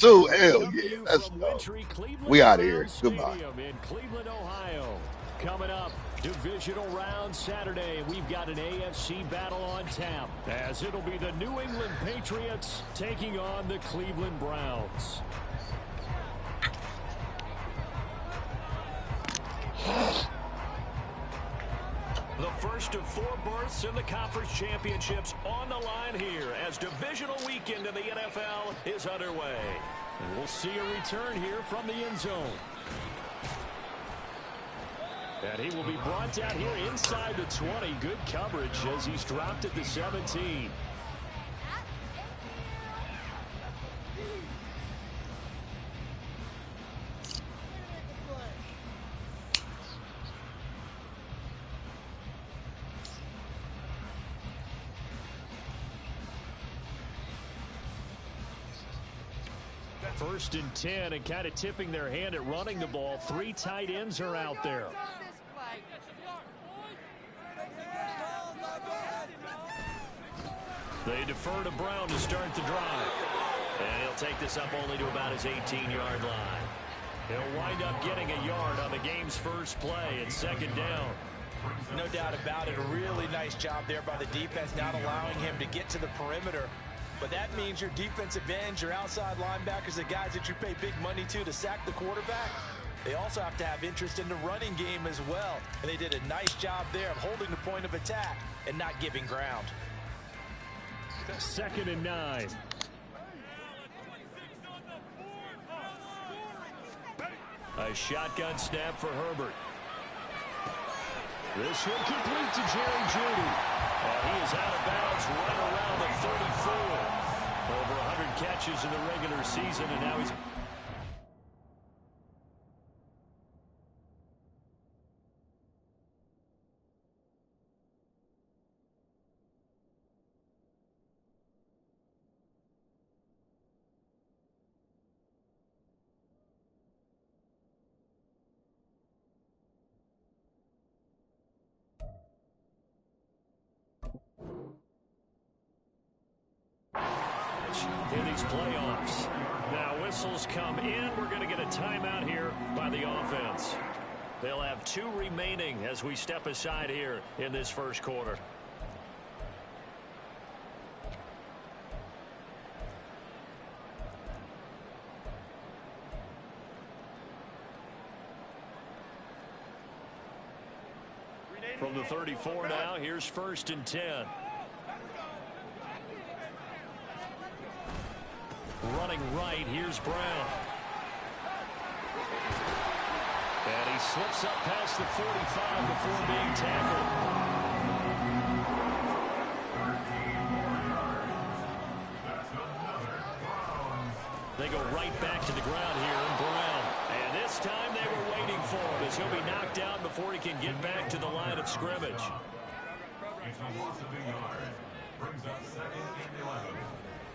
So And we hell come to yeah, you let's from go. wintry We Cleveland out of here. Browns Goodbye. Stadium in Cleveland, Ohio. Coming up, divisional round Saturday. We've got an AFC battle on tap, as it'll be the New England Patriots taking on the Cleveland Browns. The first of 4 berths in the conference championships on the line here as divisional weekend in the NFL is underway. And we'll see a return here from the end zone. And he will be brought down here inside the 20. Good coverage as he's dropped at the 17. First and 10, and kind of tipping their hand at running the ball. 3 tight ends are out there. They defer to Brown to start the drive. And he'll take this up only to about his 18-yard line. He'll wind up getting a yard on the game's first play at second down. No doubt about it. A really nice job there by the defense, not allowing him to get to the perimeter. But that means your defensive ends, your outside linebackers, the guys that you pay big money to sack the quarterback, they also have to have interest in the running game as well. And they did a nice job there of holding the point of attack and not giving ground. Second and 9. A shotgun snap for Herbert. This one complete to Jerry Jeudy. And he is out of bounds right around the 34. Over 100 catches in the regular season, and now he's... in these playoffs. Now whistles come in. We're going to get a timeout here by the offense. They'll have 2 remaining as we step aside here in this first quarter. From the 34 now, here's first and 10. Running right, here's Brown. And he slips up past the 45 before being tackled. They go right back to the ground here, and Brown. And this time they were waiting for him as he'll be knocked down before he can get back to the line of scrimmage.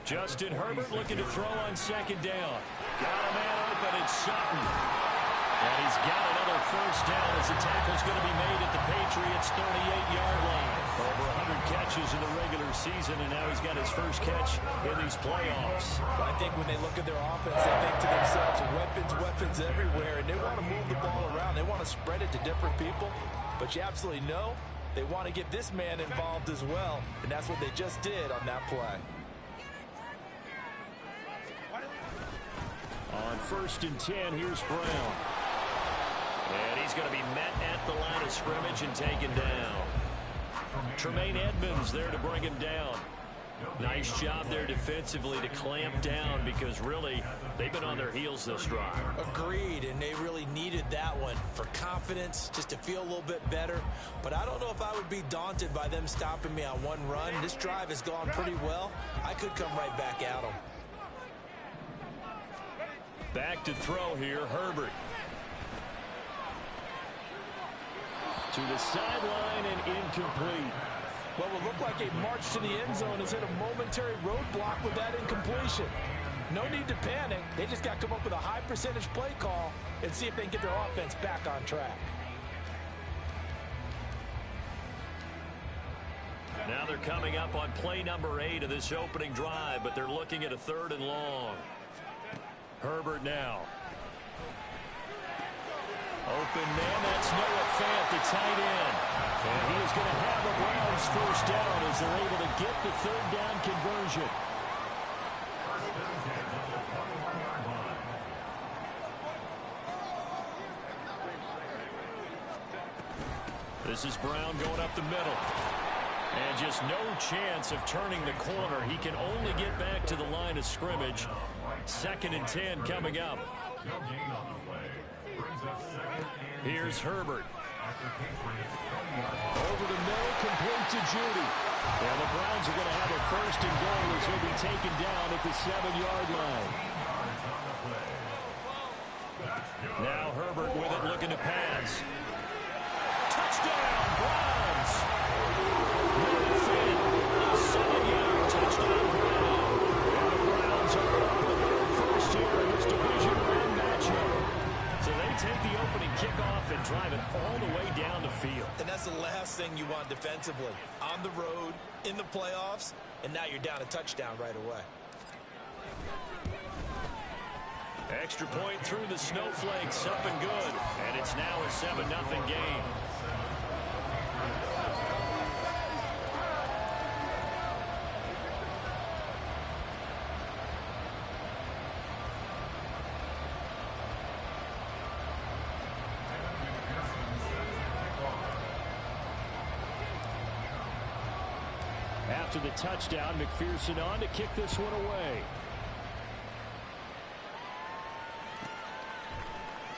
Justin Herbert looking to throw on second down. Got a man open, it's Sutton. And he's got another first down as the tackle's going to be made at the Patriots' 38-yard line. Over 100 catches in the regular season, and now he's got his first catch in these playoffs. I think when they look at their offense, they think to themselves, weapons everywhere, and they want to move the ball around. They want to spread it to different people, but you absolutely know they want to get this man involved as well, and that's what they just did on that play. On first and 10, here's Brown. And he's going to be met at the line of scrimmage and taken down. Tremaine Edmonds there to bring him down. Nice job there defensively to clamp down because really they've been on their heels this drive. Agreed, and they really needed that one for confidence, just to feel a little bit better. But I don't know if I would be daunted by them stopping me on one run. This drive has gone pretty well. I could come right back at them. Back to throw here, Herbert. To the sideline and incomplete. What will look like a march to the end zone has hit a momentary roadblock with that incompletion. No need to panic. They just got to come up with a high percentage play call and see if they can get their offense back on track. Now they're coming up on play number 8 of this opening drive, but they're looking at a 3rd and long. Herbert now. Open man, that's Noah Fant, the tight end. And he is going to have the Browns first down as they're able to get the third down conversion. This is Brown going up the middle. And just no chance of turning the corner. He can only get back to the line of scrimmage. 2nd and 10 coming up. Here's Herbert. Over the middle, complete to Judy. And the Browns are going to have a 1st and goal as he'll be taken down at the 7-yard line. Now Herbert with it, looking to pass. Touchdown, Browns! A 7-yard touchdown, Brown. And the Browns are up with their first here in this division round matchup. So they take the opening kickoff and drive it all the way down the field. And that's the last thing you want defensively. On the road, in the playoffs, and now you're down a touchdown right away. Extra point through the snowflakes, up and good. And it's now a 7-0 game. After the touchdown, McPherson on to kick this one away.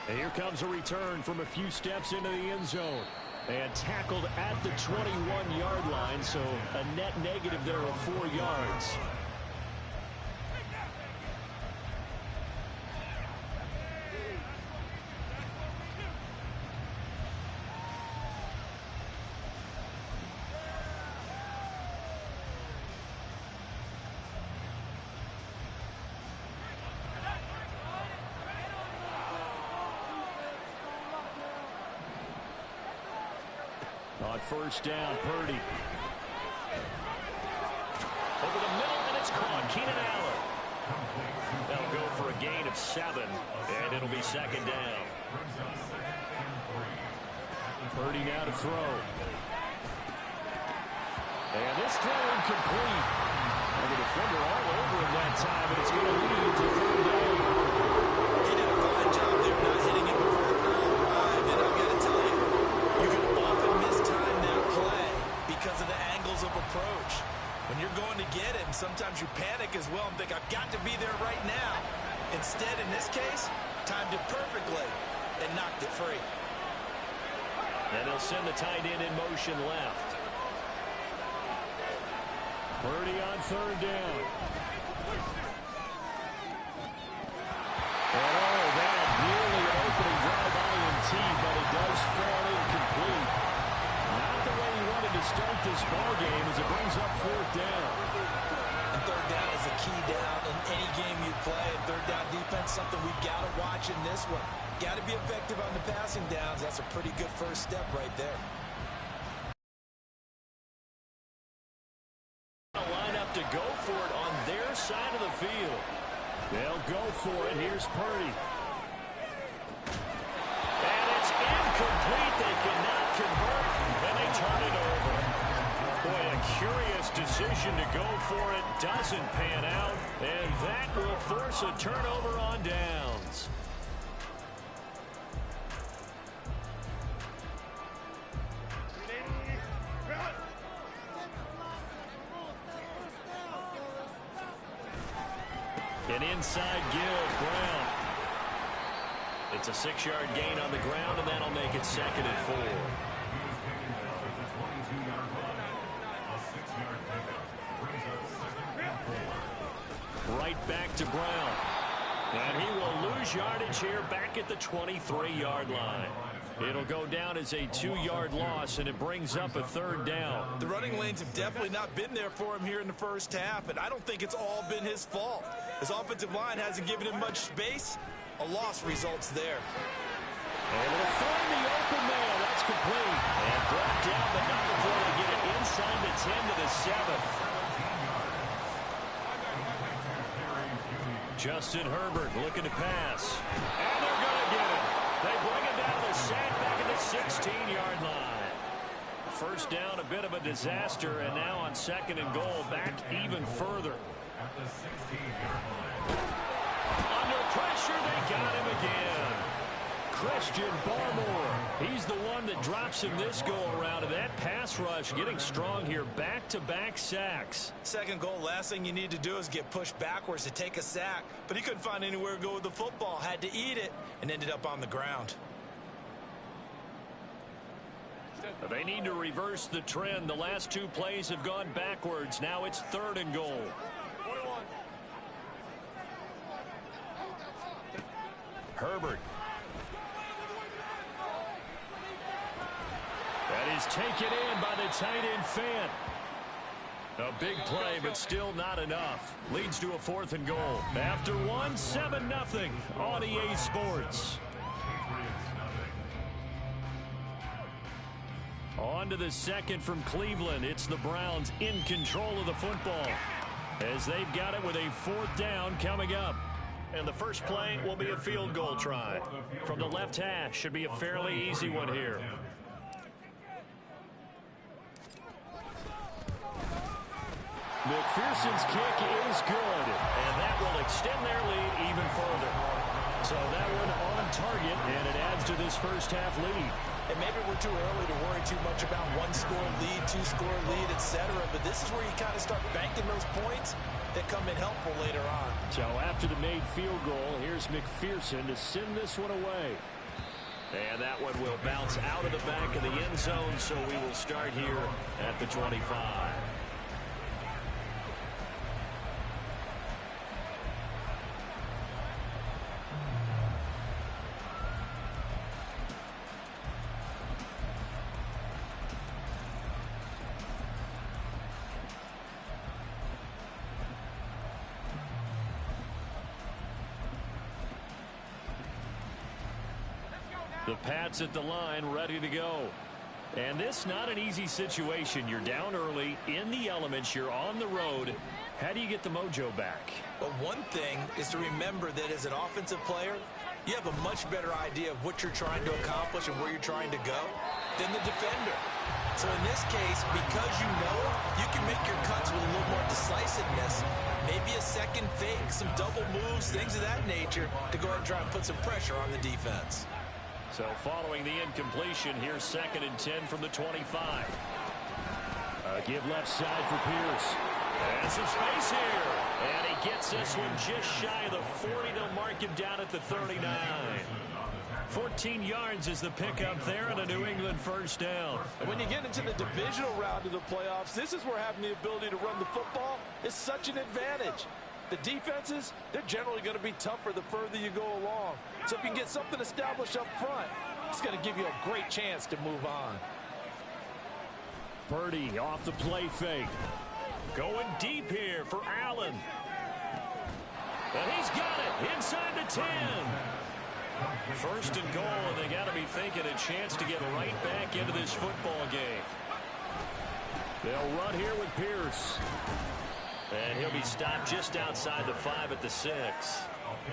And here comes a return from a few steps into the end zone. And tackled at the 21-yard line, so a net negative there of 4 yards. On 1st down, Purdy. Over the middle, and it's caught. Keenan Allen. That'll go for a gain of 7, and it'll be 2nd down. Purdy now to throw. And this throw incomplete. And the defender all over him that time, and it's going to lead to 3rd down. He did a fine job there not hitting it before the ball arrived, and I've got to tell you, you can often mistime that play because of the angles of approach. When you're going to get him, sometimes you panic as well and think, I've got to be there right now. Instead, in this case, timed it perfectly and knocked it free. And they'll send the tight end in motion left. Purdy on 3rd down. And oh, that nearly an opening drive INT, but it does fall incomplete. Not the way he wanted to start this ball game as it brings up 4th down. And 3rd down is a key down in any game you play. And 3rd down defense, something we've got to watch in this one. Got to be effective on the passing downs. That's a pretty good first step right there. Line up to go for it on their side of the field. They'll go for it. Here's Purdy. And it's incomplete. They cannot convert. And they turn it over. Boy, a curious decision to go for it. Doesn't pan out. And that will force a turnover on downs. An inside give, Brown. It's a 6-yard gain on the ground, and that'll make it 2nd and 4. Right back to Brown. And he will lose yardage here back at the 23-yard line. It'll go down as a 2-yard loss, and it brings up a 3rd down. The running lanes have definitely not been there for him here in the first half, and I don't think it's all been his fault. His offensive line hasn't given him much space. A loss results there. Able to find the open man. That's complete. And brought down the number 4 to get it inside the 10 to the 7. Justin Herbert looking to pass. And they're going to get it. They bring it down to the sack back at the 16-yard line. First down, a bit of a disaster, and now on second and goal, back even further. Under pressure, they got him again. Christian Barmore, he's the one that drops him this go-around, and that pass rush getting strong here, back-to-back sacks. Second goal, last thing you need to do is get pushed backwards to take a sack, but he couldn't find anywhere to go with the football, had to eat it, and ended up on the ground. They need to reverse the trend. The last two plays have gone backwards. Now it's third and goal. Herbert. That is taken in by the tight end Fant. A big play, but still not enough. Leads to a fourth and goal. After one, 7-0 on EA Sports. On to the second from Cleveland. It's the Browns in control of the football as they've got it with a fourth down coming up. And the first play will be a field goal try. From the left hash, should be a fairly easy one here. McPherson's kick is good, and that will extend their lead even further. So that one on target, and it adds to this first half lead. And maybe we're too early to worry too much about one-score lead, two-score lead, etc. But this is where you kind of start banking those points that come in helpful later on. So after the made field goal, here's McPherson to send this one away. And that one will bounce out of the back of the end zone, so we will start here at the 25. The Pats at the line, ready to go. And this not an easy situation. You're down early, in the elements, you're on the road. How do you get the mojo back? Well, one thing is to remember that as an offensive player, you have a much better idea of what you're trying to accomplish and where you're trying to go than the defender. So in this case, because you know, you can make your cuts with a little more decisiveness, maybe a second fake, some double moves, things of that nature, to go ahead and try and put some pressure on the defense. So following the incompletion, here's second and 10 from the 25. Give left side for Pierce. And some space here. And he gets this one just shy of the 40. They'll mark him down at the 39. 14 yards is the pickup there and a New England first down. And when you get into the divisional round of the playoffs, this is where having the ability to run the football is such an advantage. The defenses, they're generally going to be tougher the further you go along. So if you can get something established up front, it's going to give you a great chance to move on. Purdy off the play fake. Going deep here for Allen. And he's got it inside the 10. First and goal, and they got to be thinking a chance to get right back into this football game. They'll run here with Pierce. And he'll be stopped just outside the 5 at the 6.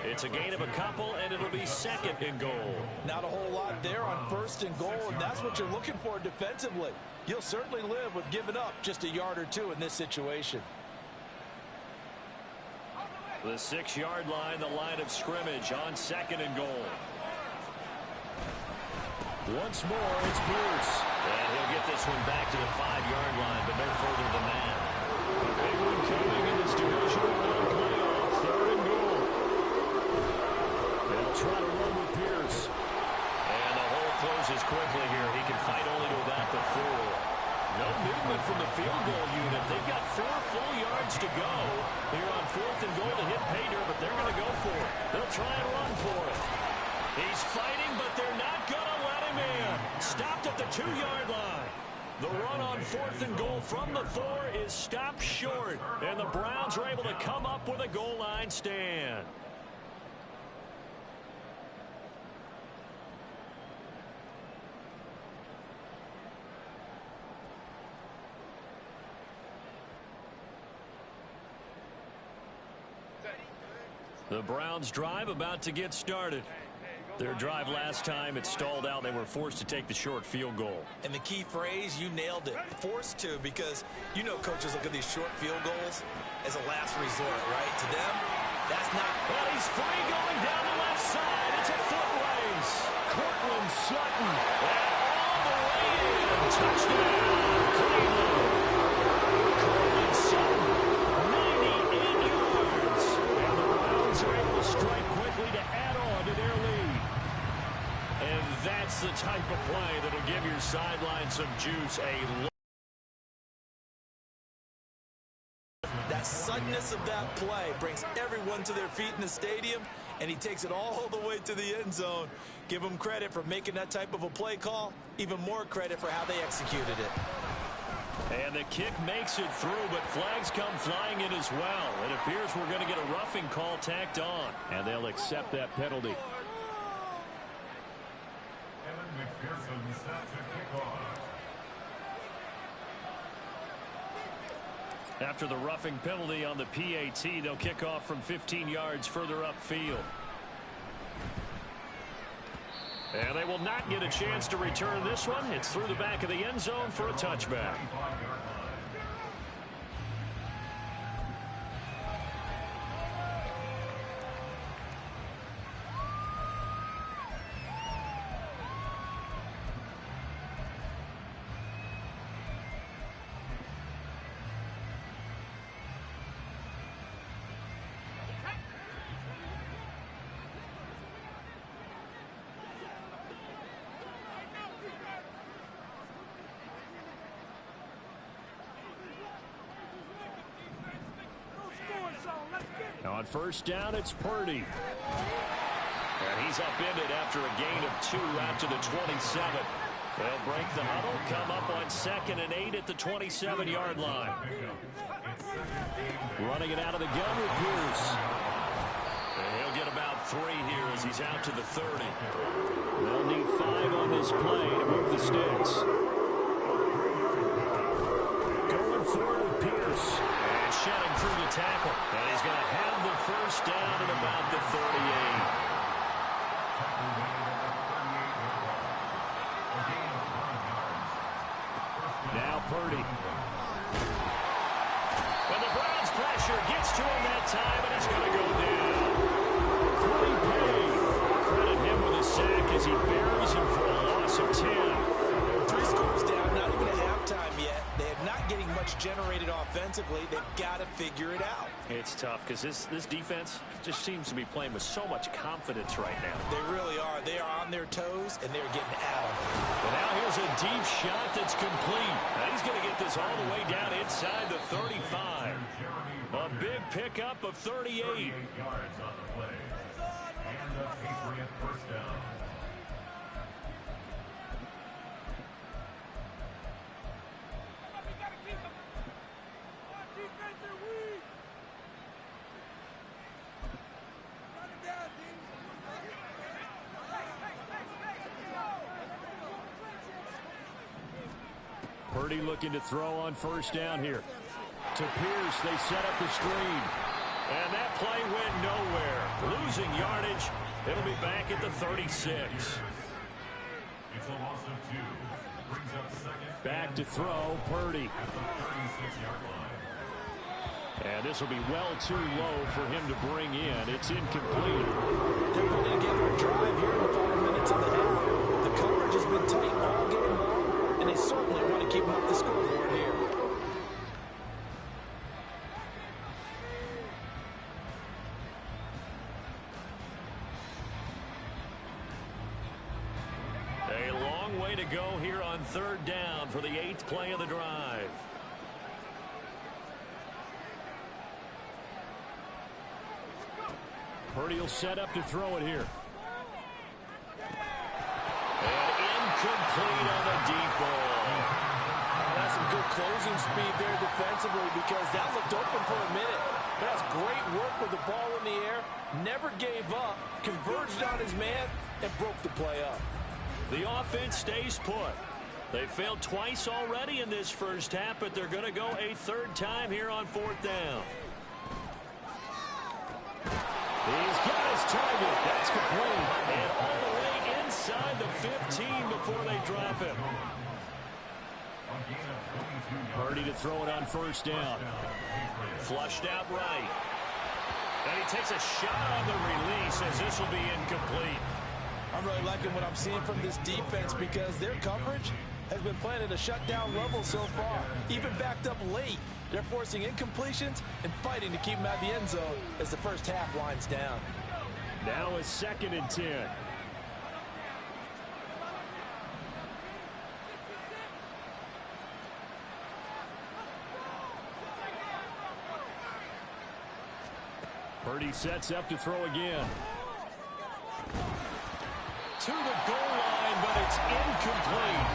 It's a gain of a couple, and it'll be second and goal. Not a whole lot there on first and goal, and that's what you're looking for defensively. You'll certainly live with giving up just a yard or two in this situation. The 6-yard line, the line of scrimmage on second and goal. Once more, it's Pierce. And he'll get this one back to the 5-yard line, but no further than that. A big one coming in this divisional round playoff. Third and goal. They'll try to run with Pierce. And the hole closes quickly here. He can fight only to about the 4. No movement from the field goal unit. They've got 4 full yards to go here on fourth and goal to hit pay dirt, but they're going to go for it. They'll try and run for it. He's fighting, but they're not going to let him in. Stopped at the 2-yard line. The run on fourth and goal from the 4 is stopped short, and the Browns are able to come up with a goal line stand. The Browns drive about to get started. Their drive last time, it stalled out. They were forced to take the short field goal. And the key phrase, you nailed it, forced to, because you know coaches look at these short field goals as a last resort, right? To them, that's not. Well, he's free going down the left side. It's a foot race. Cortland Sutton. And all the way in. Touchdown, Cleveland. Cortland Sutton, 98 yards. And the Browns are able to strike quickly to add on to their lead. And that's the type of play that'll give your sideline some juice. That suddenness of that play brings everyone to their feet in the stadium, and he takes it all the way to the end zone. Give him credit for making that type of a play call. Even more credit for how they executed it. And the kick makes it through, but flags come flying in as well. It appears we're going to get a roughing call tacked on, and they'll accept that penalty. After the roughing penalty on the PAT, they'll kick off from 15 yards further upfield. And they will not get a chance to return this one. It's through the back of the end zone for a touchback. On first down, it's Purdy. And he's upended after a gain of 2 out to the 27. They'll break the huddle, come up on 2nd and 8 at the 27-yard line. Running it out of the gun with Pierce. And he'll get about 3 here as he's out to the 30. They'll need 5 on this play to move the sticks. Going forward with Pierce. And shedding through the tackle. And he's going to have the first down at about the 38. Now Purdy. And the Browns pressure gets to him that time, and he's going to go down. Quiddy Pay. Credit him with a sack as he buries him for a loss of 10. 3 scores down, not even at halftime yet. They're not getting much generated offensively. They've got to figure it out. It's tough because this defense just seems to be playing with so much confidence right now. They really are. They are on their toes, and they're getting at them. And now here's a deep shot that's complete. Now he's going to get this all the way down inside the 35. A big pickup of 38. Yards on the play. And the Patriot first down. Purdy looking to throw on first down here. To Pierce, they set up the screen. And that play went nowhere. Losing yardage. It'll be back at the 36. It's a loss of 2. Brings up second. Back to throw, Purdy. At the 36-yard line. And this will be well too low for him to bring in. It's incomplete. They're putting together a drive here in the final minutes of the half. The coverage has been tight all game long, and they certainly want to keep them up the scoreboard here. A long way to go here on third down for the 8th play of the drive. Purdy will set up to throw it here. And incomplete on the deep ball. That's some good closing speed there defensively because that looked open for a minute. That's great work with the ball in the air. Never gave up, converged on his man, and broke the play up. The offense stays put. They failed twice already in this first half, but they're going to go a 3rd time here on 4th down. He's got his target. That's complete. And all the way inside the 15 before they drop him. Purdy to throw it on first down. Flushed out right. And he takes a shot on the release as this will be incomplete. I'm really liking what I'm seeing from this defense because their coverage has been playing at a shutdown level so far. Even backed up late, they're forcing incompletions and fighting to keep them out of the end zone as the first half winds down. Now a 2nd and 10. Purdy sets up to throw again. To the goal line, but it's incomplete.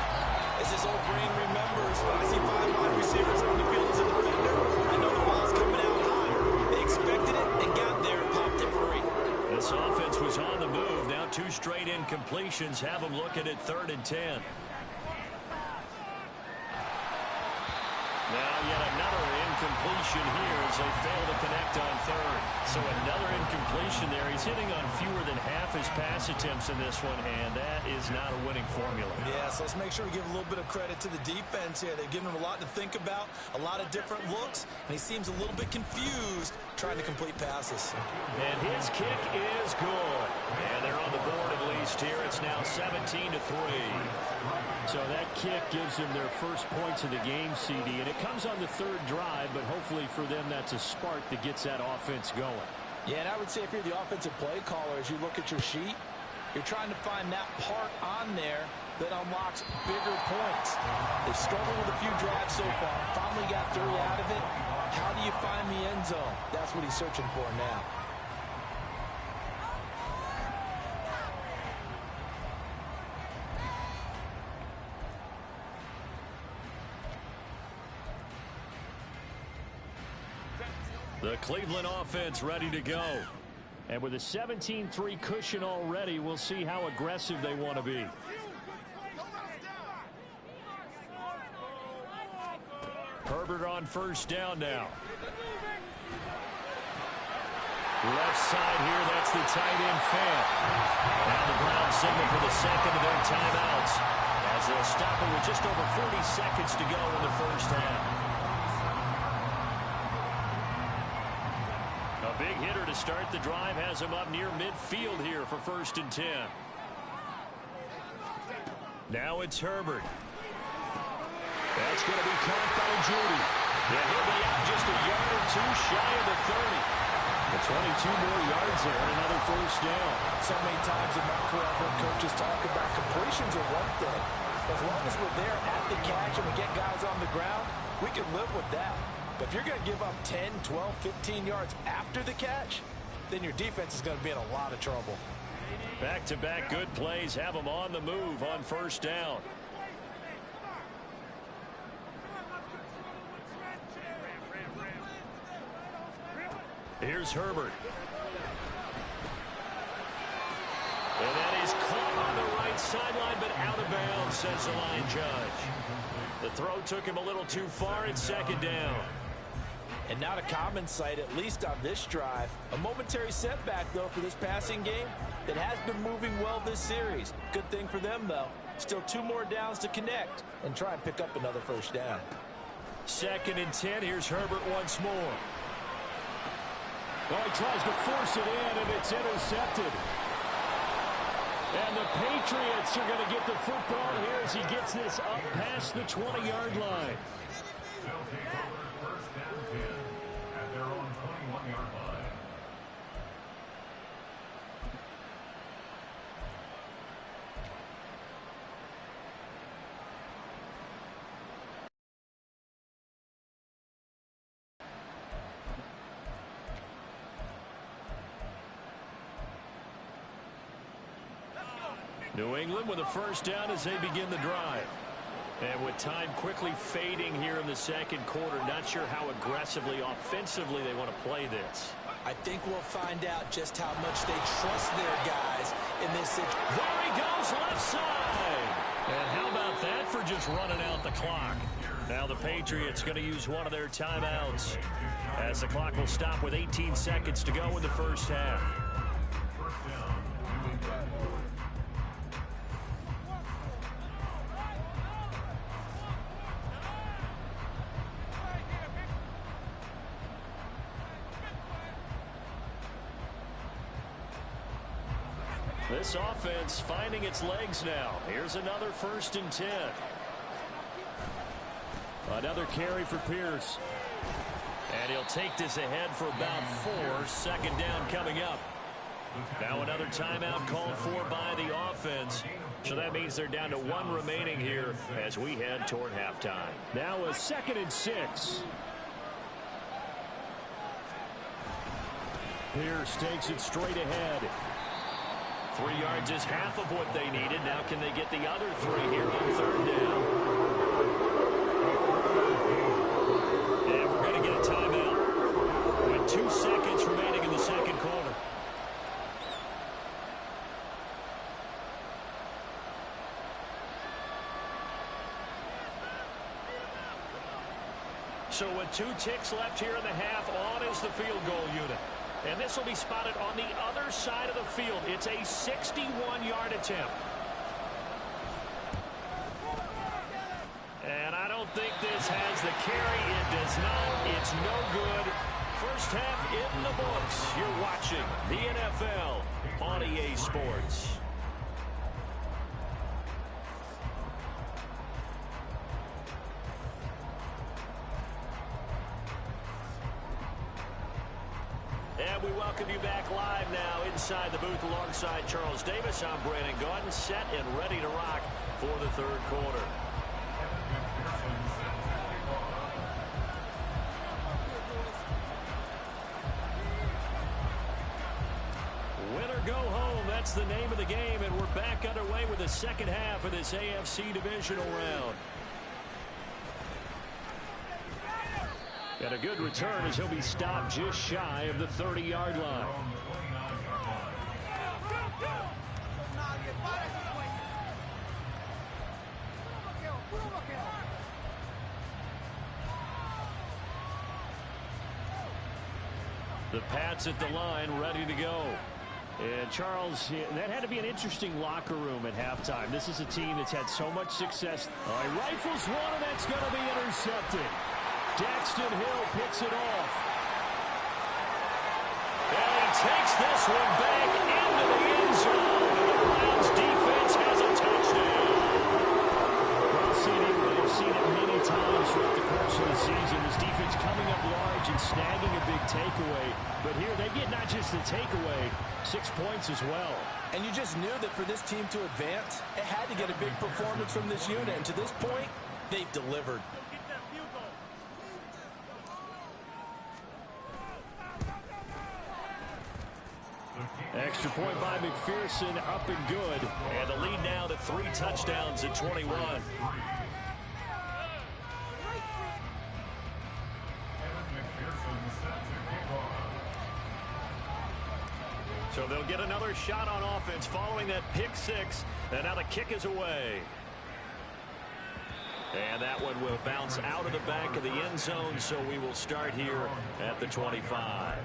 As his old brain remembers, when I see 5 wide receivers on the field as a defender, I know the ball's coming out high. They expected it and got there and popped it free. This offense was on the move. Now 2 straight incompletions have them looking at 3rd and 10. Now yet another incompletion here as they fail to connect on 3rd. So another incompletion there. He's hitting on fewer than half his pass attempts in this one, and that is not a winning formula. Yeah, so let's make sure we give a little bit of credit to the defense here. They've given him a lot to think about, a lot of different looks, and he seems a little bit confused trying to complete passes. And his kick is good. And they're on the board at least here. It's now 17-3. So that kick gives them their first points of the game, CD, and it comes on the 3rd drive, but hopefully for them that's a spark that gets that offense going. Yeah, and I would say if you're the offensive play caller, as you look at your sheet, you're trying to find that part on there that unlocks bigger points. They've struggled with a few drives so far, finally got 3 out of it. How do you find the end zone? That's what he's searching for now. The Cleveland offense ready to go. And with a 17-3 cushion already, we'll see how aggressive they want to be. Herbert on first down now. Left side here, that's the tight end fan. Now the Browns signal for the second of their timeouts as they'll stop it with just over 40 seconds to go in the first half. A big hitter to start the drive has him up near midfield here for 1st and 10. Now it's Herbert. That's going to be caught by Judy. Yeah, he'll be out just a yard or 2 shy of the 30. The 22 more yards there, and another first down. So many times in my career, I've heard coaches talk about completions are one thing. As long as we're there at the catch and we get guys on the ground, we can live with that. But if you're going to give up 10, 12, 15 yards after the catch, then your defense is going to be in a lot of trouble. Back-to-back good plays have them on the move on first down. Here's Herbert. And that is caught on the right sideline, but out of bounds, says the line judge. The throw took him a little too far. It's 2nd down. And not a common sight, at least on this drive. A momentary setback, though, for this passing game that has been moving well this series. Good thing for them, though. Still 2 more downs to connect and try and pick up another first down. 2nd and 10. Here's Herbert once more. Well, he tries to force it in, and it's intercepted. And the Patriots are going to get the football here as he gets this up past the 20-yard line. They'll take over 1st and 10 at their own 21-yard line. New England with a first down as they begin the drive. And with time quickly fading here in the 2nd quarter, not sure how aggressively, offensively they want to play this. I think we'll find out just how much they trust their guys in this situation. There he goes left side. And how about that for just running out the clock? Now the Patriots going to use one of their timeouts as the clock will stop with 18 seconds to go in the first half. This offense finding its legs now. Here's another 1st and 10. Another carry for Pierce. And he'll take this ahead for about 4. 2nd down coming up. Now another timeout called for by the offense. So that means they're down to 1 remaining here as we head toward halftime. Now a 2nd and 6. Pierce takes it straight ahead. 3 yards is half of what they needed. Now can they get the other 3 here on 3rd down? And we're going to get a timeout with 2 seconds remaining in the 2nd quarter. So with 2 ticks left here in the half, on is the field goal unit. And this will be spotted on the other side of the field. It's a 61-yard attempt. And I don't think this has the carry. It does not. It's no good. First half in the books. You're watching the NFL on EA Sports. And we welcome you back live now inside the booth alongside Charles Davis. I'm Brandon Gaudin, set and ready to rock for the 3rd quarter. Win or go home, that's the name of the game, and we're back underway with the 2nd half of this AFC divisional round. And a good return as he'll be stopped just shy of the 30-yard line. The Pats at the line, ready to go. And Charles, that had to be an interesting locker room at halftime. This is a team that's had so much success. He rifles one, and that's going to be intercepted. Daxton Hill picks it off. And he takes this one back into the end zone. And the Browns defense has a touchdown. Well, CD, we've seen it many times throughout the course of the season. This defense coming up large and snagging a big takeaway. But here they get not just the takeaway, 6 points as well. And you just knew that for this team to advance, it had to get a big performance from this unit. And to this point, they've delivered. Extra point by McPherson, up and good. And the lead now to 3 touchdowns at 21. So they'll get another shot on offense following that pick 6. And now the kick is away. And that one will bounce out of the back of the end zone, so we will start here at the 25.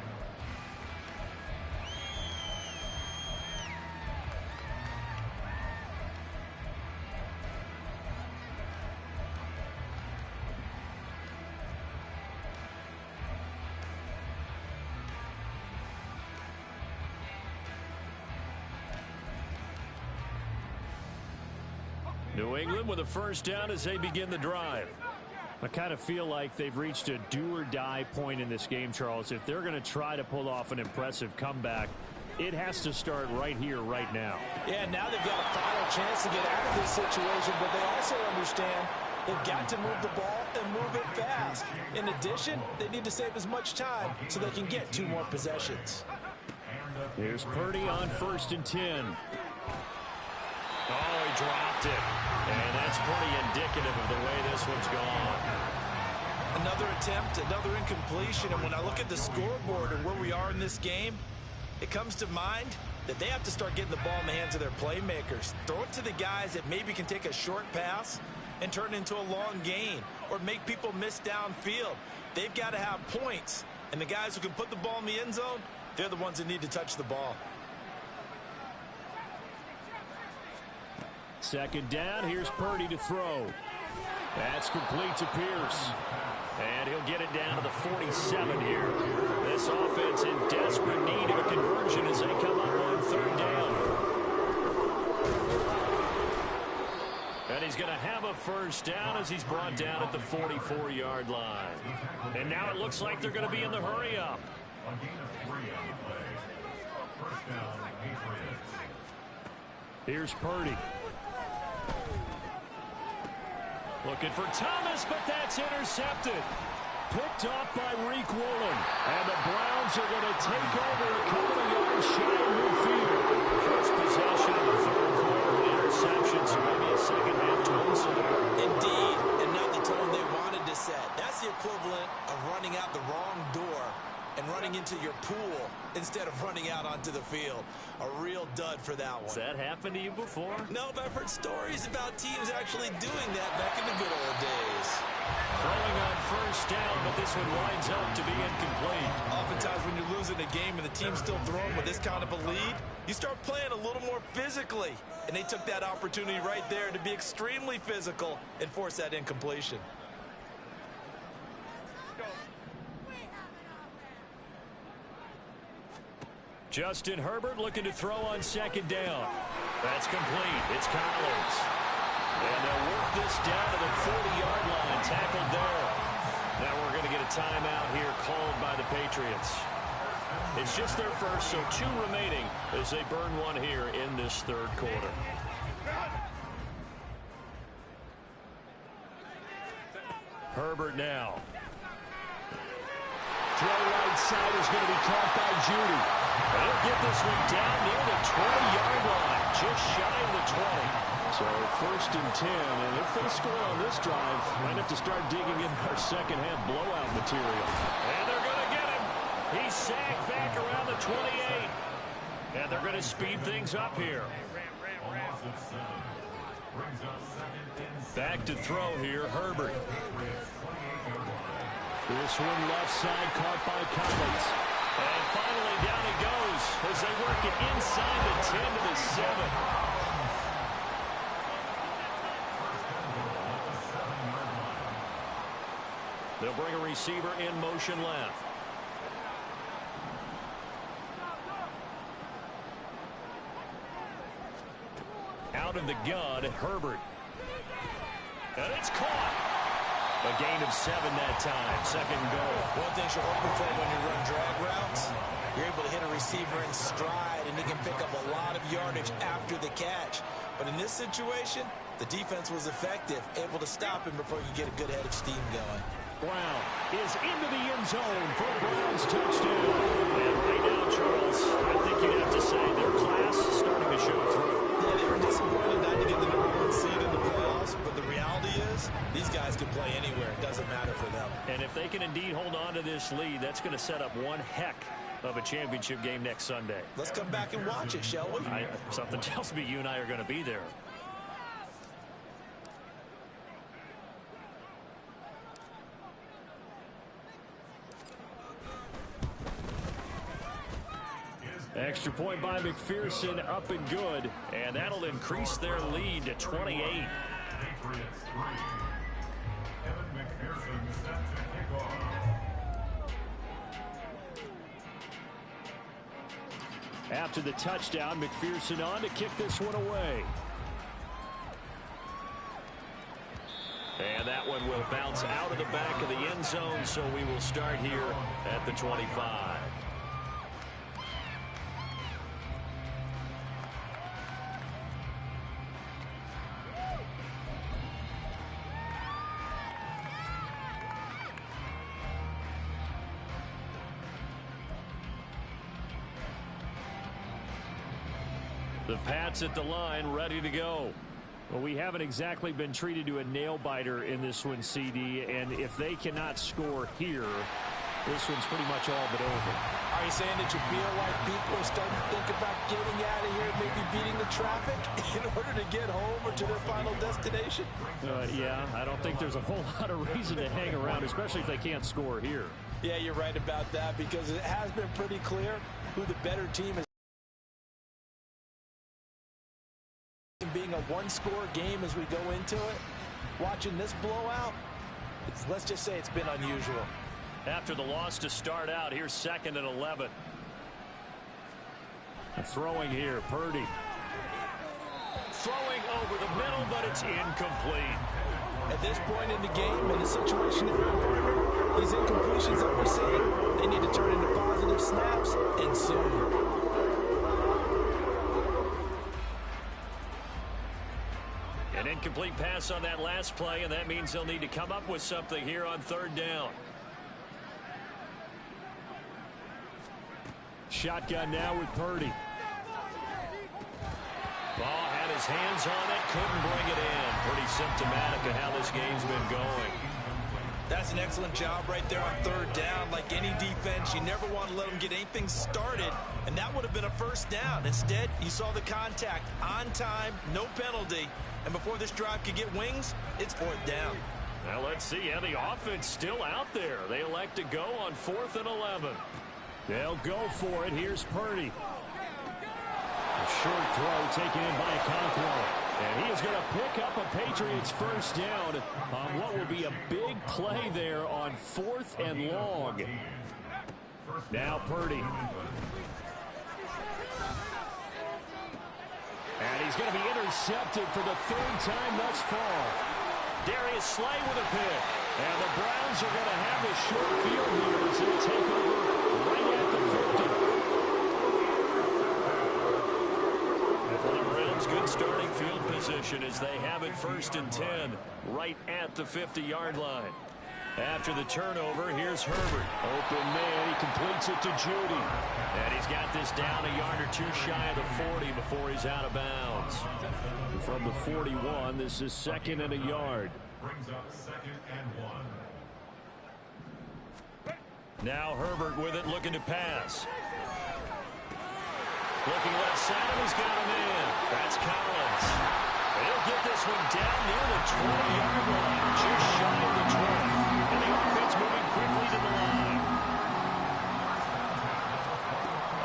New England with a 1st down as they begin the drive. I kind of feel like they've reached a do-or-die point in this game, Charles. If they're going to try to pull off an impressive comeback, it has to start right here, right now. Yeah, now they've got a final chance to get out of this situation, but they also understand they've got to move the ball and move it fast. In addition, they need to save as much time so they can get 2 more possessions. Here's Purdy on 1st and 10. Oh, he dropped it. And that's pretty indicative of the way this one's gone. Another attempt, another incompletion. And when I look at the scoreboard and where we are in this game, it comes to mind that they have to start getting the ball in the hands of their playmakers. Throw it to the guys that maybe can take a short pass and turn it into a long gain or make people miss downfield. They've got to have points, and the guys who can put the ball in the end zone, they're the ones that need to touch the ball. Second down, here's Purdy to throw. That's complete to Pierce. And he'll get it down to the 47 here. This offense in desperate need of a conversion as they come up on third down. And he's going to have a first down as he's brought down at the 44-yard line. And now it looks like they're going to be in the hurry-up. A gain of 3 on the play. First down, Patriots. Here's Purdy. Looking for Thomas, but that's intercepted. Picked off by Reek Woolen. And the Browns are going to take over a couple of yards shy of midfield. First possession of the third quarter, interception, so maybe a second-half tone setter. Indeed, and not the tone they wanted to set. That's the equivalent of running out the wrong door and running into your pool instead of running out onto the field. A real dud for that one. Has that happened to you before? No, but I've heard stories about teams actually doing that back in the good old days. Throwing on first down, but this one winds up to be incomplete. Oftentimes when you're losing a game and the team's still throwing with this kind of a lead, you start playing a little more physically. And they took that opportunity right there to be extremely physical and force that incompletion. Justin Herbert looking to throw on second down. That's complete. It's Collins. And they'll work this down to the 40-yard line. Tackled there. Now we're going to get a timeout here called by the Patriots. It's just their first, so 2 remaining as they burn one here in this third quarter. Herbert now. Throw right side is going to be caught by Judy. They'll get this one down near the 20-yard line, just shy of the 20. So first and 10, and if they score on this drive, might have to start digging in our second-half blowout material. And they're going to get him. He's sagged back around the 28. And they're going to speed things up here. Back to throw here, Herbert. This one left side caught by Collins. And finally down he goes as they work it inside the 10 to the 7. They'll bring a receiver in motion left. Out of the gun, Herbert. And it's caught. A gain of 7 that time. Second goal. One thing you're hoping for when you run drag routes, you're able to hit a receiver in stride, and he can pick up a lot of yardage after the catch. But in this situation, the defense was effective, able to stop him before you get a good head of steam going. Brown is into the end zone for a Browns touchdown. And right now, Charles, I think you'd have to say their class is starting to show through. Yeah, they were disappointed not to get the #1 seed in the playoffs, but the reality is these guys can play anywhere. It doesn't matter for them. And if they can indeed hold on to this lead, that's going to set up one heck of a championship game next Sunday. Let's come back and watch it, shall we? Something tells me you and I are going to be there. Extra point by McPherson, up and good. And that'll increase their lead to 28. Patriots 3. Kevin McPherson set to kick off. After the touchdown, McPherson on to kick this one away. And that one will bounce out of the back of the end zone, so we will start here at the 25. The Pats at the line, ready to go. Well, we haven't exactly been treated to a nail-biter in this one, CD, and if they cannot score here, this one's pretty much all but over. Are you saying that you feel like people are starting to think about getting out of here, maybe beating the traffic in order to get home or to their final destination? Yeah, I don't think there's a whole lot of reason to hang around, especially if they can't score here. Yeah, you're right about that, because it has been pretty clear who the better team is. Being a one-score game as we go into it, watching this blowout, let's just say it's been unusual. After the loss to start out, here's 2nd and 11. Throwing here, Purdy. Throwing over the middle, but it's incomplete. At this point in the game, in the situation that we're in, these incompletions that we're seeing, they need to turn into positive snaps, and soon. An incomplete pass on that last play, and that means they'll need to come up with something here on 3rd down. Shotgun now with Purdy. Ball had his hands on it, couldn't bring it in. Pretty symptomatic of how this game's been going. That's an excellent job right there on 3rd down. Like any defense, you never want to let them get anything started, and that would have been a 1st down. Instead, you saw the contact on time, no penalty, and before this drive could get wings, it's 4th down. Now let's see how the offense still out there. They elect to go on 4th and 11. They'll go for it. Here's Purdy. A short throw taken in by Conklin. And he is going to pick up a Patriots 1st down on what will be a big play there on 4th and long. Now Purdy. And he's going to be intercepted for the 3rd time thus far. Darius Slay with a pick. And the Browns are going to have a short field here as they take over right at the 50. And for the Browns, good starting field position as they have it 1st and 10 right at the 50-yard line. After the turnover, here's Herbert. Open man, he completes it to Judy. And he's got this down a yard or two shy of the 40 before he's out of bounds. From the 41, this is 2nd and a yard. Brings up 2nd and 1. Now Herbert with it, looking to pass. Looking left side, and he's got a man. That's Collins. And he'll get this one down near the 20-yard line, just shy of the 20. And the offense moving quickly to the line.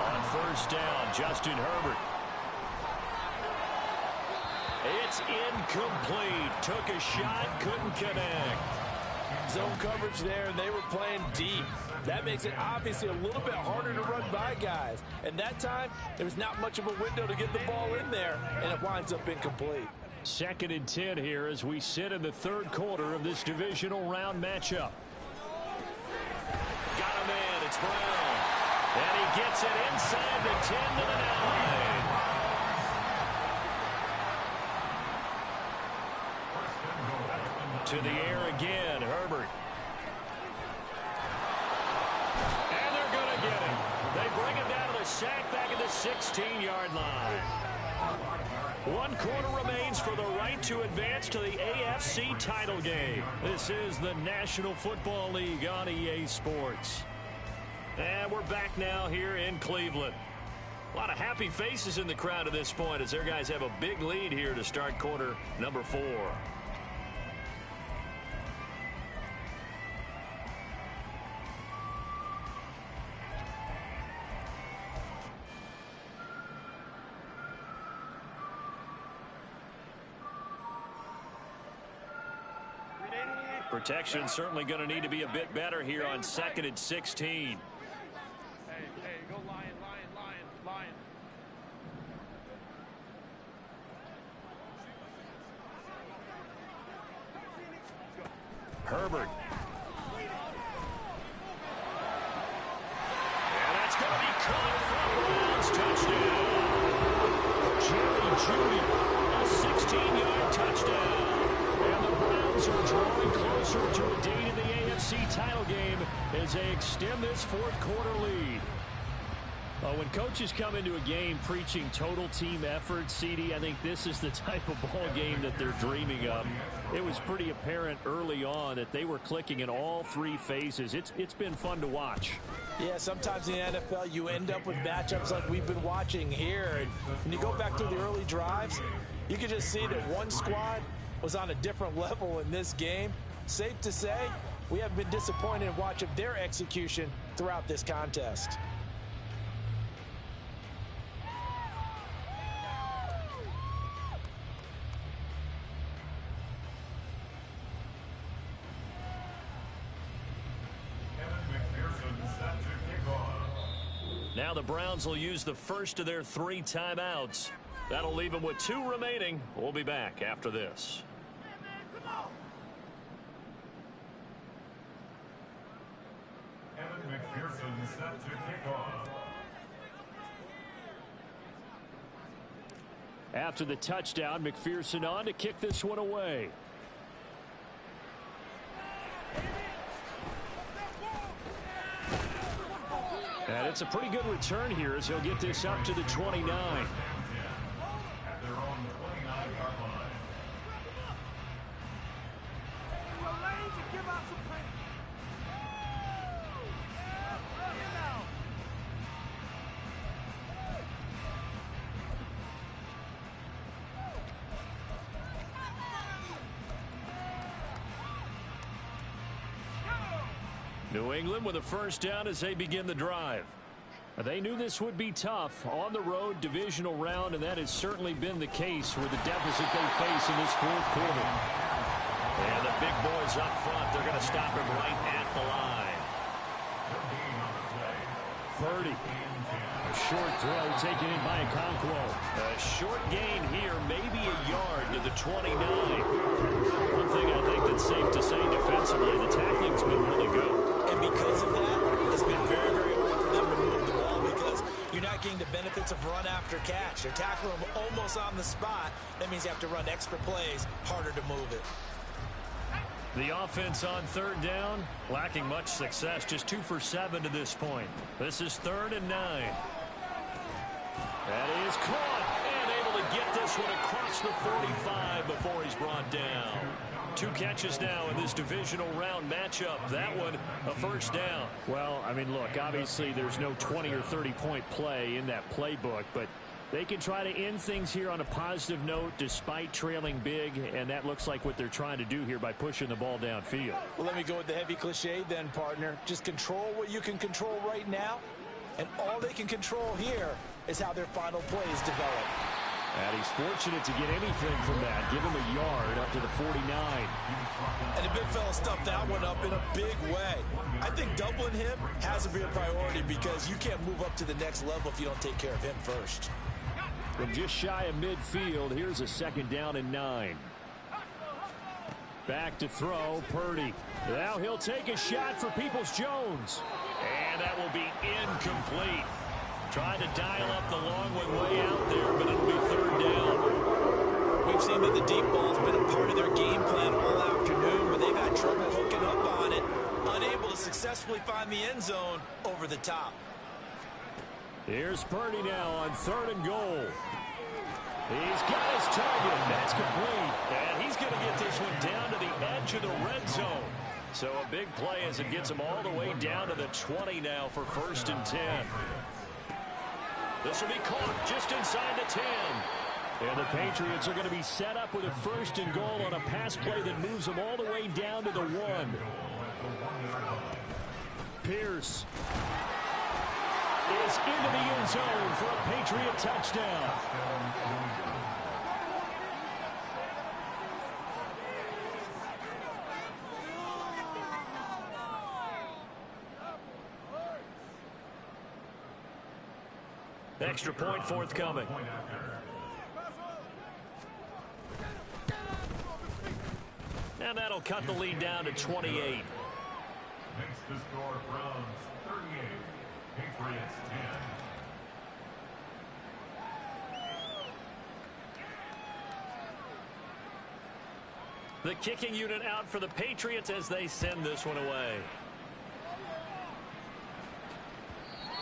On 1st down, Justin Herbert. It's incomplete. Took a shot, couldn't connect. Zone coverage there, and they were playing deep. That makes it obviously a little bit harder to run by guys. And that time, there was not much of a window to get the ball in there, and it winds up incomplete. 2nd and 10 here as we sit in the 3rd quarter of this divisional round matchup. Got a man, it's Brown. And he gets it inside the 10 to the 9. To the air again, Herbert. And they're going to get him. They bring him down to the sack back at the 16-yard line. 1 quarter remains for the right to advance to the AFC title game. This is the National Football League on EA Sports. And we're back now here in Cleveland. A lot of happy faces in the crowd at this point as their guys have a big lead here to start quarter number 4. Protection certainly going to need to be a bit better here on 2nd and 16. Hey, go Lion, Lion. Herbert. And that's going to be caught for a Browns touchdown. Jerry Jeudy, a 16-yard touchdown. And the Browns are drawing closer to a date in the AFC title game as they extend this 4th quarter lead. When coaches come into a game preaching total team effort, CD, I think this is the type of ball game that they're dreaming of. It was pretty apparent early on that they were clicking in all three phases. It's been fun to watch. Yeah, sometimes in the NFL you end up with matchups like we've been watching here. And when you go back to the early drives, you can just see that one squad was on a different level in this game. Safe to say, we haven't been disappointed in watching their execution throughout this contest. Now the Browns will use the first of their 3 timeouts. That'll leave them with 2 remaining. We'll be back after this. Kevin McPherson set to kick off. After the touchdown, McPherson on to kick this one away. And it's a pretty good return here as he'll get this up to the 29. At their own 29-yard line. New England with a first down as they begin the drive. They knew this would be tough on the road divisional round, and that has certainly been the case with the deficit they face in this fourth quarter. And the big boys up front, they're going to stop him right at the line. Purdy. A short throw taken in by Okonkwo. A short gain here, maybe a yard to the 29. One thing I think that's safe to say defensively, the tackling's been really good. And because of that, it's been very, very hard for them to move the ball because you're not getting the benefits of run after catch. They're tackling them almost on the spot. That means you have to run extra plays, harder to move it. The offense on third down, lacking much success, just 2 for 7 to this point. This is 3rd and 9. That is caught and able to get this one across the 45 before he's brought down. 2 catches now in this divisional round matchup. That one, a first down. Well, I mean, look, obviously there's no 20 or 30-point play in that playbook, but they can try to end things here on a positive note despite trailing big, and that looks like what they're trying to do here by pushing the ball downfield. Well, let me go with the heavy cliche then, partner. Just control what you can control right now, and all they can control here is how their final plays develop. And he's fortunate to get anything from that. Give him a yard up to the 49. And the big fella stuffed that one up in a big way. I think doubling him has to be a priority because you can't move up to the next level if you don't take care of him first. From just shy of midfield, here's a 2nd down and 9. Back to throw, Purdy. Now he'll take a shot for Peoples-Jones. And that will be incomplete. Trying to dial up the long one way out there, but it'll be 3rd down. We've seen that the deep ball's been a part of their game plan all afternoon, but they've had trouble hooking up on it, unable to successfully find the end zone over the top. Here's Purdy now on 3rd and goal. He's got his target. That's complete. And he's going to get this one down to the edge of the red zone. So a big play as it gets him all the way down to the 20 now for 1st and 10. This will be caught just inside the 10. And the Patriots are going to be set up with a 1st and goal on a pass play that moves them all the way down to the 1. Pierce is into the end zone for a Patriot touchdown. Extra point forthcoming. And that'll cut the lead down to 28. Makes the score Browns 38, Patriots 10. The kicking unit out for the Patriots as they send this one away.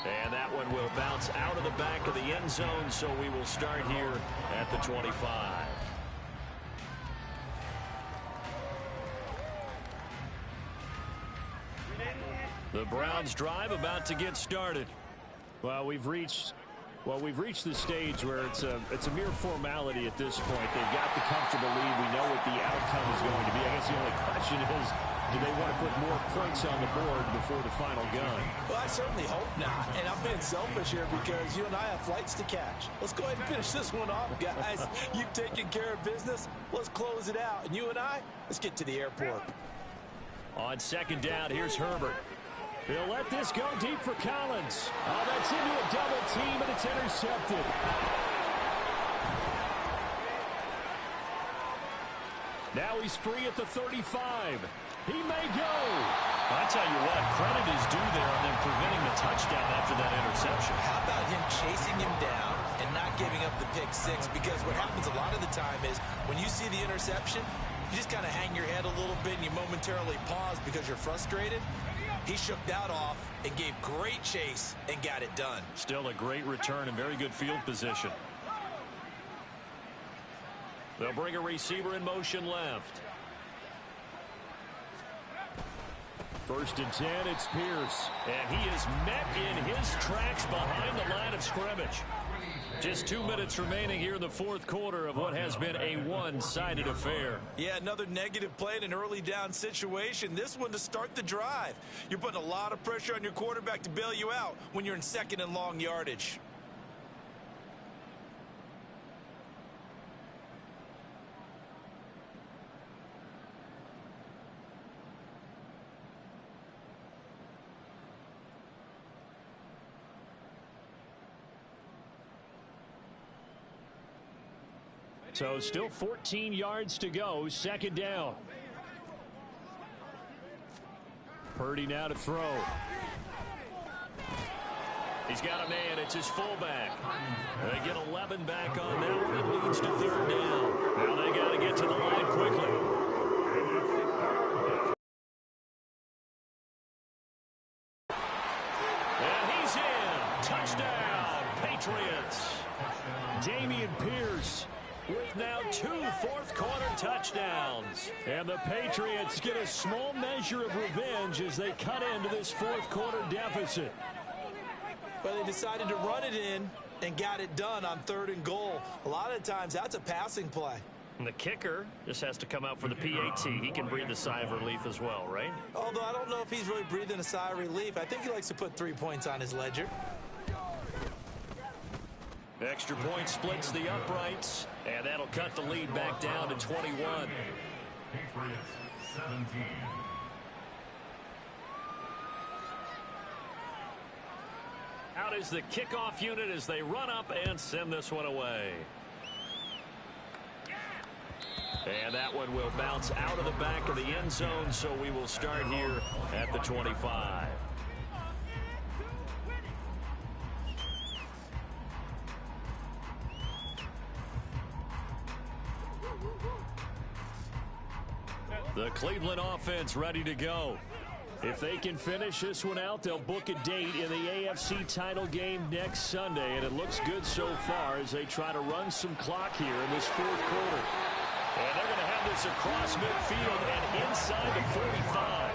And And that one will bounce out of the back of the end zone, so we will start here at the 25. The Browns drive about to get started. Well, we've reached the stage where it's a mere formality at this point. They've got the comfortable lead. We know what the outcome is going to be. I guess the only question is, do they want to put more points on the board before the final gun? Well, I certainly hope not. And I'm being selfish here because you and I have flights to catch. Let's go ahead and finish this one off, guys. You've taken care of business. Let's close it out. And you and I, let's get to the airport. On second down, here's Herbert. He'll let this go deep for Collins. Oh, that's into a double team, and it's intercepted. Now he's free at the 35. He may go. I tell you what, credit is due there on them preventing the touchdown after that interception. How about him chasing him down and not giving up the pick six? Because what happens a lot of the time is when you see the interception, you just kind of hang your head a little bit and you momentarily pause because you're frustrated. He shook that off and gave great chase and got it done. Still a great return and very good field position. They'll bring a receiver in motion left. First and 10, it's Pierce. And he is met in his tracks behind the line of scrimmage. Just 2 minutes remaining here in the fourth quarter of what has been a one-sided affair. Yeah, another negative play in an early down situation. This one to start the drive. You're putting a lot of pressure on your quarterback to bail you out when you're in second and long yardage. So still 14 yards to go. Second down. Purdy now to throw. He's got a man. It's his fullback. They get 11 back on that one. It leads to third down. Now they got to get to the line quickly. And he's in. Touchdown, Patriots. Damian Pierce with now 2 fourth-quarter touchdowns. And the Patriots get a small measure of revenge as they cut into this fourth-quarter deficit. But they decided to run it in and got it done on 3rd and goal. A lot of times, that's a passing play. And the kicker just has to come out for the PAT. He can breathe a sigh of relief as well, right? Although I don't know if he's really breathing a sigh of relief. I think he likes to put 3 points on his ledger. Extra point splits the uprights, and that'll cut the lead back down to 21. Patriots 17. Out is the kickoff unit as they run up and send this one away. And that one will bounce out of the back of the end zone, so we will start here at the 25. The Cleveland offense ready to go. If they can finish this one out, they'll book a date in the AFC title game next Sunday, and it looks good so far as they try to run some clock here in this fourth quarter. And they're going to have this across midfield and inside the 45.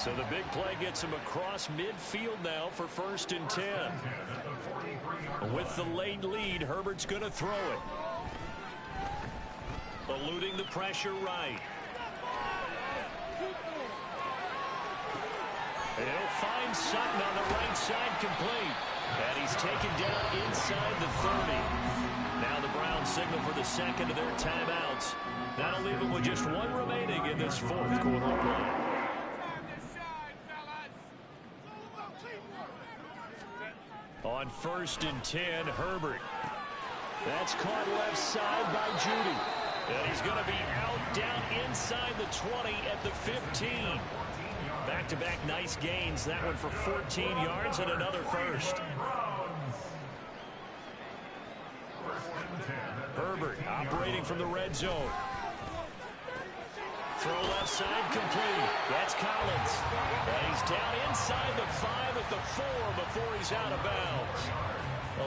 So the big play gets him across midfield now for 1st and 10. With the late lead, Herbert's going to throw it. Eluding the pressure right. He'll find Sutton on the right side complete. And he's taken down inside the 30. Now the Browns signal for the second of their timeouts. That'll leave them with just 1 remaining in this fourth quarter of play. On 1st and 10, Herbert. That's caught left side by Judy. And he's going to be out down inside the 20 at the 15. Back-to-back nice gains. That one for 14 yards and another first. Herbert operating from the red zone. throw left side complete. That's Collins. And he's down inside the 5 at the 4 before he's out of bounds.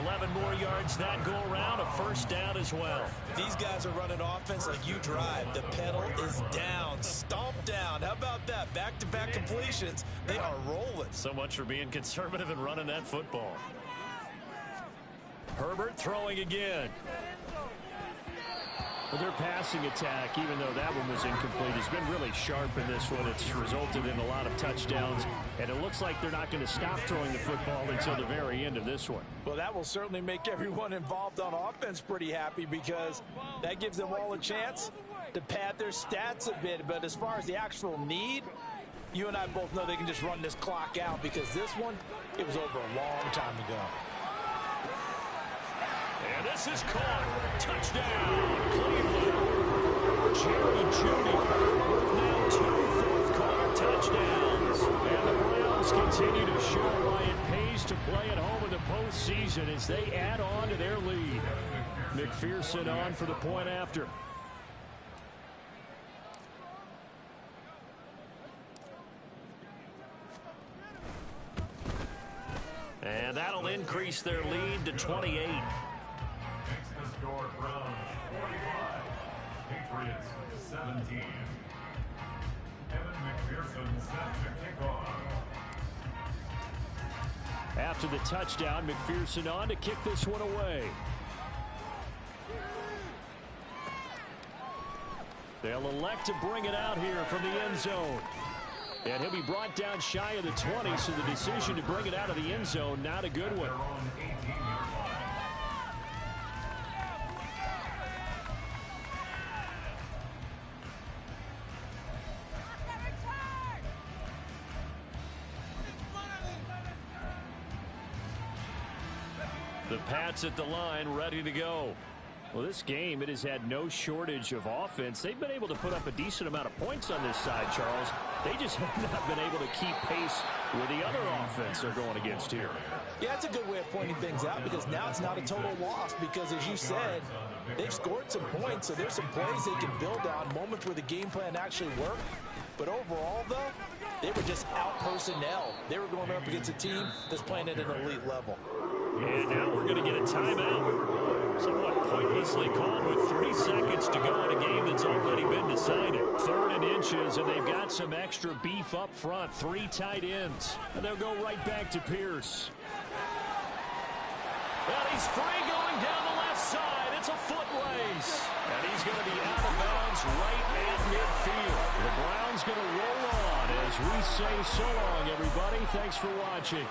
11 more yards that go around, a first down as well. These guys are running offense like you drive. The pedal is down, stomped down. How about that? Back-to-back completions. They are rolling. So much for being conservative and running that football. Herbert throwing again. Well, their passing attack, even though that one was incomplete, has been really sharp in this one. It's resulted in a lot of touchdowns, and it looks like they're not going to stop throwing the football until the very end of this one. Well, that will certainly make everyone involved on offense pretty happy because that gives them all a chance to pad their stats a bit. But as far as the actual need, you and I both know they can just run this clock out because this one, it was over a long time ago. And this is caught. Touchdown, Cleveland. Jerry Jeudy with now 2 fourth-quarter touchdowns. And the Browns continue to show why it pays to play at home in the postseason as they add on to their lead. McPherson on for the point after. And that'll increase their lead to 28. Makes the score Browns 45, Patriots 17. Evan McPherson set to kick off. After the touchdown, McPherson on to kick this one away. They'll elect to bring it out here from the end zone. And he'll be brought down shy of the 20, so the decision to bring it out of the end zone, not a good one. The Pats at the line, ready to go. Well, this game, it has had no shortage of offense. They've been able to put up a decent amount of points on this side, Charles. They just have not been able to keep pace with the other offense they're going against here. Yeah, it's a good way of pointing things out because now it's not a total loss because, as you said, they've scored some points, so there's some plays they can build on, moments where the game plan actually worked. But overall, though, they were just out personnel. They were going up against a team that's playing at an elite level. And now we're going to get a timeout. Somewhat pointlessly called with 3 seconds to go in a game that's already been decided. 3rd and inches, and they've got some extra beef up front. 3 tight ends. And they'll go right back to Pierce. Well, he's free going down the left side. It's a foot race. And he's going to be out of bounds right at midfield. The Browns going to roll on as we say so long, everybody. Thanks for watching.